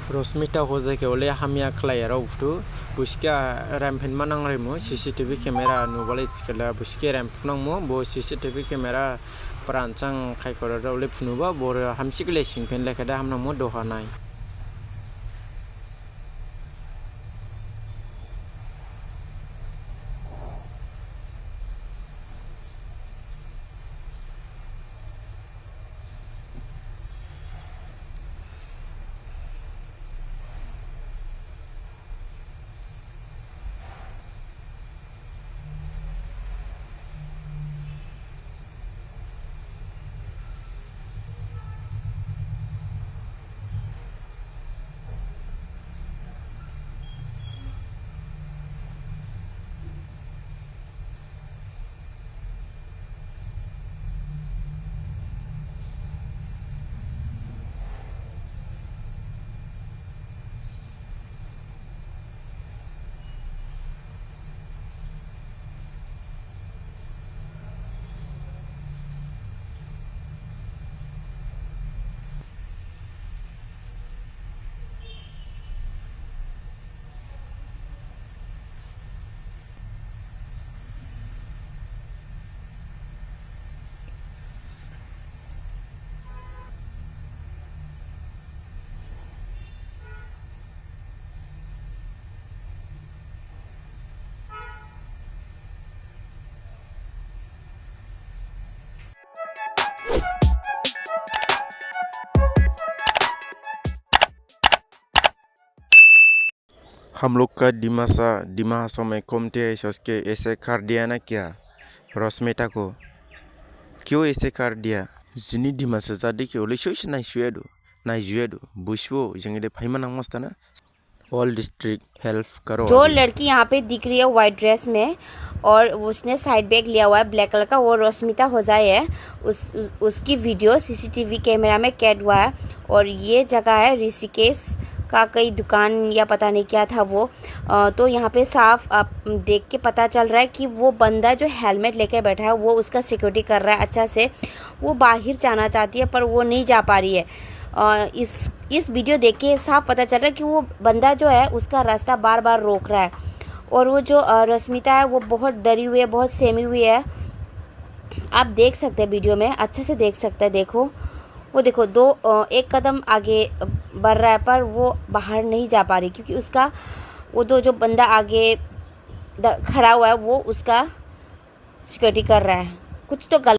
Rosmita hojake ole hamia klayara uftu buska rampen manang remo CCTV camera nubale skala buske ramp nangmo bo CCTV camera perancang kaikora ole pnuba bor hamsikle singpen lekada hamnamo dohanai हम लोग का दिमासा में कमते सोचके ऐसे कर दिया ना क्या रश्मिता को क्यों ऐसे कर दिया जिनी दिमासा जादे के ओले सोच नाइजुएदो बुशवो जंगेदे फाइमानांग मस्ता ना ऑल डिस्ट्रिक्ट हेल्प करो जो लड़की यहाँ पे दिख रही है व्हाइट ड्रेस में और उसने साइड बैग लिया हुआ है ब्लैक कलर का, वो रश्मिता होजाई है। उसकी वीडियो सीसीटीवी कैमरा में कैद हुआ है और ये जगह है ऋषिकेश का कई दुकान या पता नहीं क्या था वो। तो यहाँ पे साफ आप देख के पता चल रहा है कि वो बंदा जो हेलमेट लेके बैठा है वो उसका सिक्योरिटी कर रहा है अच्छा से। वो बाहर जाना चाहती है पर वो नहीं जा पा रही है। इस वीडियो देख के साफ पता चल रहा है कि वो बंदा जो है उसका रास्ता बार बार रोक रहा है और वो जो रश्मिता है वो बहुत डरी हुई है, बहुत सहमी हुई है। आप देख सकते हैं वीडियो में, अच्छे से देख सकते हैं। देखो वो देखो एक कदम आगे बढ़ रहा है पर वो बाहर नहीं जा पा रही क्योंकि उसका वो जो बंदा आगे खड़ा हुआ है वो उसका सिक्योरिटी कर रहा है। कुछ तो गलत